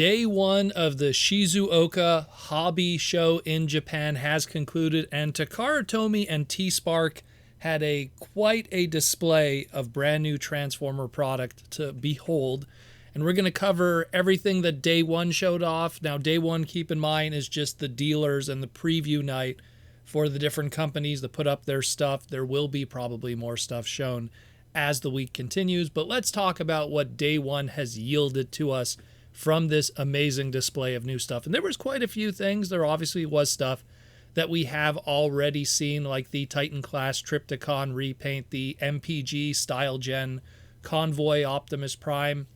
Day one of the Shizuoka hobby show in Japan has concluded, and Takara Tomy and T-Spark had quite a display of brand new Transformer product to behold. And we're going to cover everything that Day one showed off. Now, Day one, keep in mind, is just the dealers and the preview night for the different companies that put up their stuff. There will be probably more stuff shown as the week continues, but let's talk about what Day one has yielded to us from this amazing display of new stuff. And there was quite a few things. There obviously was stuff that we have already seen, like the Titan class Trypticon repaint, the MPG Style Gen Convoy Optimus Prime.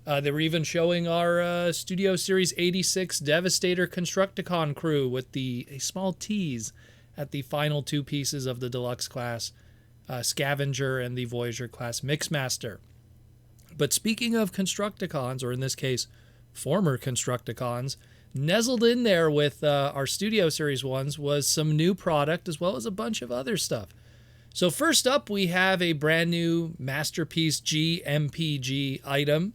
They were even showing our Studio Series 86 Devastator Constructicon crew with a small tease at the final two pieces of the Deluxe class, Scavenger and the Voyager class Mixmaster. But speaking of Constructicons, or in this case, former Constructicons, nestled in there with our Studio Series ones was some new product as well as a bunch of other stuff. So first up, we have a brand new Masterpiece G MPG item.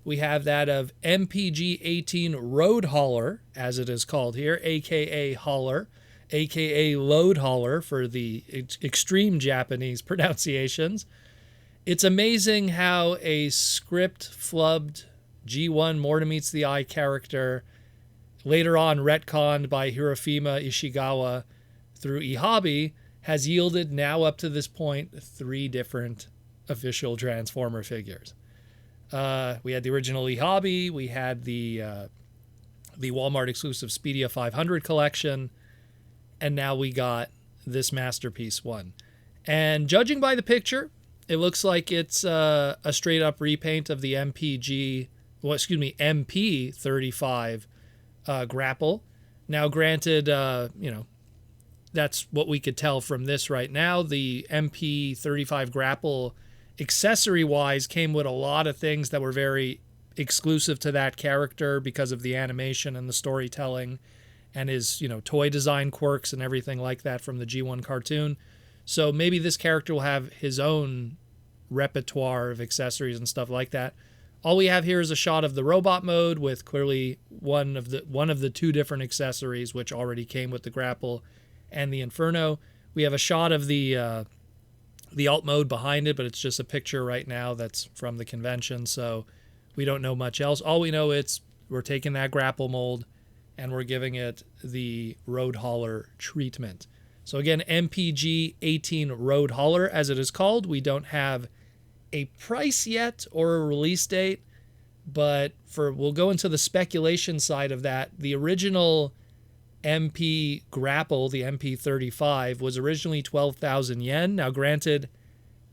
We have that of MPG 18 Road Hauler, as it is called here, aka Hauler, aka Load Hauler for the extreme Japanese pronunciations. It's amazing how a script flubbed G1 More to Meets the Eye character, later on retconned by Hirofima Ishigawa through eHobby, has yielded now up to this point 3 different official Transformer figures. We had the original eHobby, we had the Walmart exclusive Speedia 500 collection, and now we got this Masterpiece one. And judging by the picture, it looks like it's a straight up repaint of the MP35 grapple. Now, granted, that's what we could tell from this right now. The MP35 grapple, accessory-wise, came with a lot of things that were very exclusive to that character because of the animation and the storytelling and his, toy design quirks and everything like that from the G1 cartoon. So maybe this character will have his own repertoire of accessories and stuff like that. All we have here is a shot of the robot mode with clearly one of the 2 different accessories which already came with the grapple and the Inferno. We have a shot of the alt mode behind it, but it's just a picture right now that's from the convention, so we don't know much else. All we know is we're taking that grapple mold and we're giving it the Road Hauler treatment. So again, MPG 18 Road Hauler, as it is called. We don't have a price yet or a release date, but we'll go into the speculation side of that. The original MP grapple, the MP35, was originally 12,000 yen. Now, granted,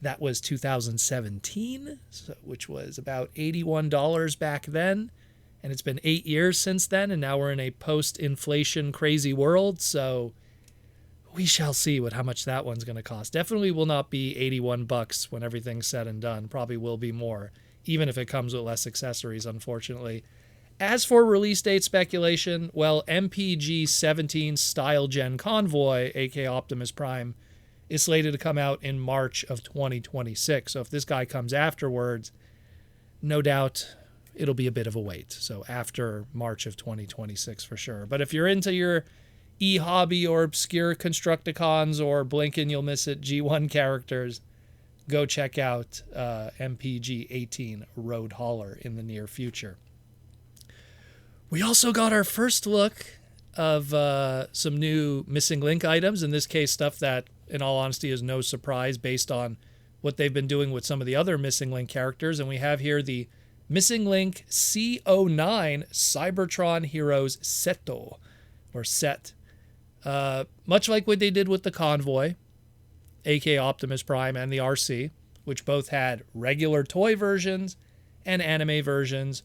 that was 2017, which was about $81 back then, and it's been 8 years since then, and now we're in a post-inflation crazy world, so we shall see how much that one's going to cost. Definitely will not be $81 when everything's said and done. Probably will be more, even if it comes with less accessories, unfortunately. As for release date speculation, well, MPG 17 Style Gen Convoy, aka Optimus Prime, is slated to come out in March of 2026. So if this guy comes afterwards, no doubt it'll be a bit of a wait. So after March of 2026 for sure. But if you're into your eHobby or obscure Constructicons or blink and you'll miss it G1 characters, go check out MPG 18 Road Hauler in the near future. We also got our first look of some new Missing Link items, in this case stuff that, in all honesty, is no surprise based on what they've been doing with some of the other Missing Link characters. And we have here the Missing Link C09 Cybertron Heroes Seto, or Set. Much like what they did with the Convoy, aka Optimus Prime, and the RC, which both had regular toy versions and anime versions.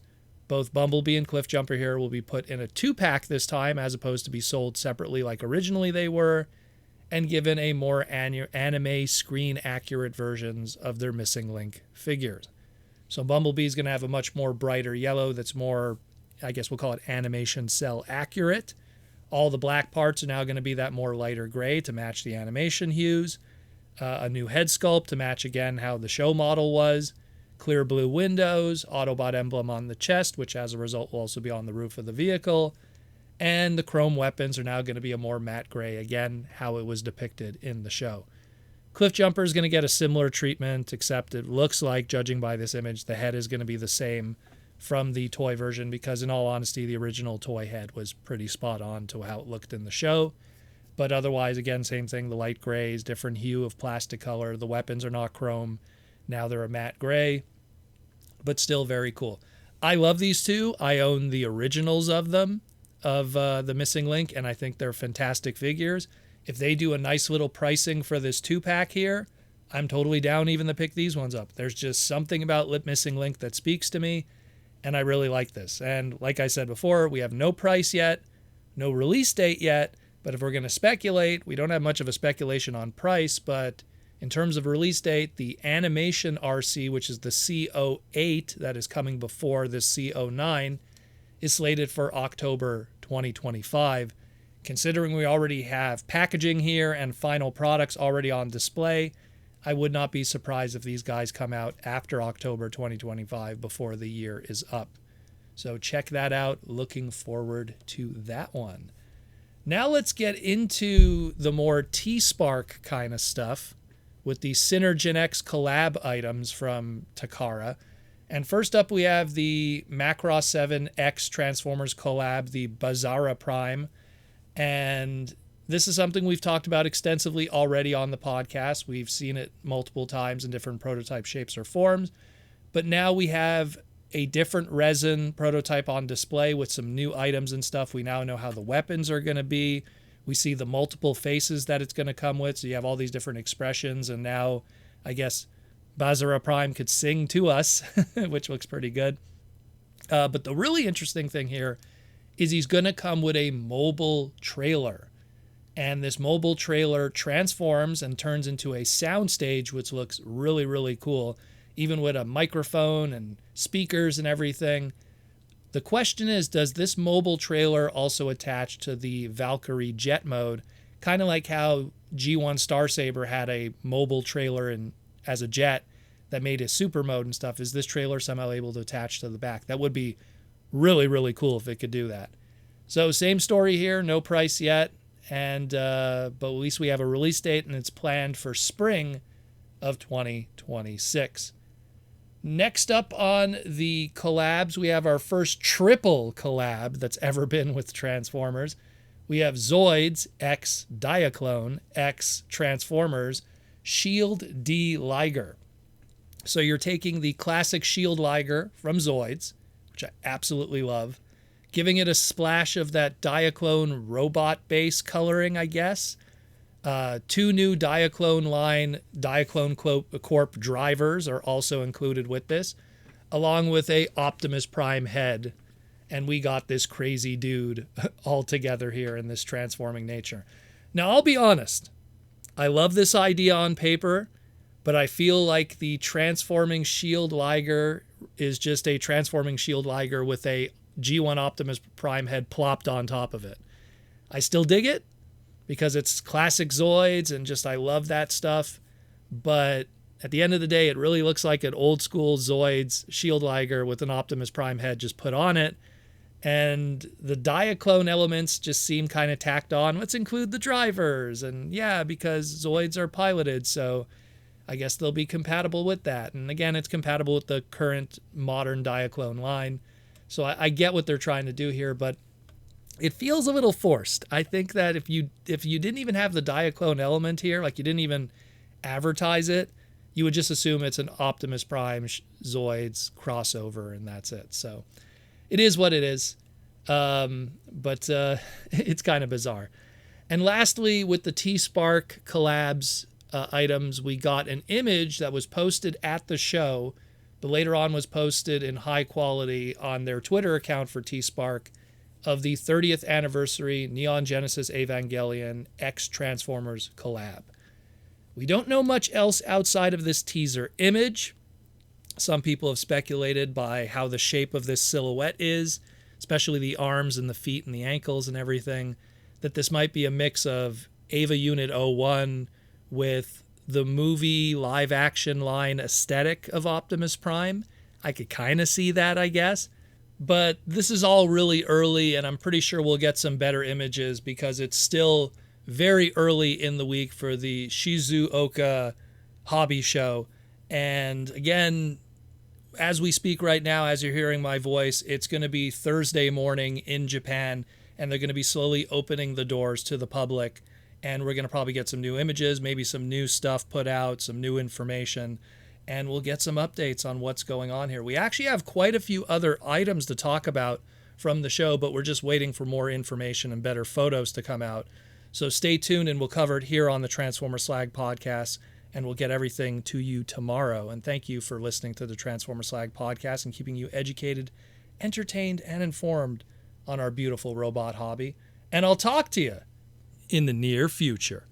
Both Bumblebee and Cliffjumper here will be put in a 2-pack this time, as opposed to be sold separately like originally they were, and given a more anime screen-accurate versions of their Missing Link figures. So Bumblebee's going to have a much more brighter yellow that's more, I guess we'll call it animation cell accurate. All the black parts are now going to be that more lighter gray to match the animation hues. A new head sculpt to match, again, how the show model was. clear blue windows, Autobot emblem on the chest, which as a result will also be on the roof of the vehicle. And the chrome weapons are now going to be a more matte gray, again, how it was depicted in the show. Cliffjumper is going to get a similar treatment, except it looks like, judging by this image, the head is going to be the same from the toy version, because in all honesty, the original toy head was pretty spot on to how it looked in the show. But otherwise, again, same thing, the light grays, different hue of plastic color. The weapons are not chrome. Now they're a matte gray, but still very cool. I love these two. I own the originals of them, of the Missing Link, and I think they're fantastic figures. If they do a nice little pricing for this 2-pack here, I'm totally down even to pick these ones up. There's just something about Missing Link that speaks to me, and I really like this. And like I said before, we have no price yet, no release date yet, but if we're going to speculate, we don't have much of a speculation on price, but in terms of release date, the Animation RC, which is the C08 that is coming before this C09, is slated for October 2025. Considering we already have packaging here and final products already on display, I would not be surprised if these guys come out after October 2025 before the year is up. So check that out. Looking forward to that one. Now let's get into the more T-Spark kind of stuff with the Synergen X collab items from Takara. And first up, we have the Macross 7 X Transformers collab, the Bizarra Prime. And this is something we've talked about extensively already on the podcast. We've seen it multiple times in different prototype shapes or forms. But now we have a different resin prototype on display with some new items and stuff. We now know how the weapons are going to be. We see the multiple faces that it's going to come with. So you have all these different expressions. And now, I guess, Bizarra Prime could sing to us, which looks pretty good. But the really interesting thing here is he's going to come with a mobile trailer. And this mobile trailer transforms and turns into a soundstage, which looks really, really cool, even with a microphone and speakers and everything. The question is, does this mobile trailer also attach to the Valkyrie jet mode? Kind of like how G1 Starsaber had a mobile trailer as a jet that made a super mode and stuff. Is this trailer somehow able to attach to the back? That would be really, really cool if it could do that. So same story here, no price yet. And but at least we have a release date, and it's planned for spring of 2026. Next up on the collabs, we have our first triple collab that's ever been with Transformers. We have Zoids X Diaclone X Transformers Shield D Liger. So you're taking the classic Shield Liger from Zoids, which I absolutely love, giving it a splash of that Diaclone robot base coloring, I guess. 2 new Diaclone line Diaclone Corp drivers are also included with this, along with a Optimus Prime head. And we got this crazy dude all together here in this transforming nature. Now, I'll be honest. I love this idea on paper, but I feel like the transforming Shield Liger is just a transforming Shield Liger with a G1 Optimus Prime head plopped on top of it. I still dig it because it's classic Zoids and just I love that stuff. But at the end of the day, it really looks like an old school Zoids Shield Liger with an Optimus Prime head just put on it. And the Diaclone elements just seem kind of tacked on. Let's include the drivers. And yeah, because Zoids are piloted, so I guess they'll be compatible with that. And again, it's compatible with the current modern Diaclone line. So I get what they're trying to do here, but it feels a little forced. I think that if you didn't even have the Diaclone element here, like you didn't even advertise it, you would just assume it's an Optimus Prime Zoids crossover, and that's it. So it is what it is, but it's kind of bizarre. And lastly, with the T-Spark collabs items, we got an image that was posted at the show, but later on was posted in high quality on their Twitter account for T-Spark of the 30th anniversary Neon Genesis Evangelion X Transformers collab. We don't know much else outside of this teaser image. Some people have speculated by how the shape of this silhouette is, especially the arms and the feet and the ankles and everything, that this might be a mix of Eva Unit 01 with the movie live action line aesthetic of Optimus Prime. I could kind of see that, I guess. But this is all really early, and I'm pretty sure we'll get some better images because it's still very early in the week for the Shizuoka hobby show. And again, as we speak right now, as you're hearing my voice, it's going to be Thursday morning in Japan, and they're going to be slowly opening the doors to the public. And we're going to probably get some new images, maybe some new stuff put out, some new information, and we'll get some updates on what's going on here. We actually have quite a few other items to talk about from the show, but we're just waiting for more information and better photos to come out. So stay tuned, and we'll cover it here on the Transformer Slag podcast, and we'll get everything to you tomorrow. And thank you for listening to the Transformer Slag podcast and keeping you educated, entertained, and informed on our beautiful robot hobby. And I'll talk to you in the near future.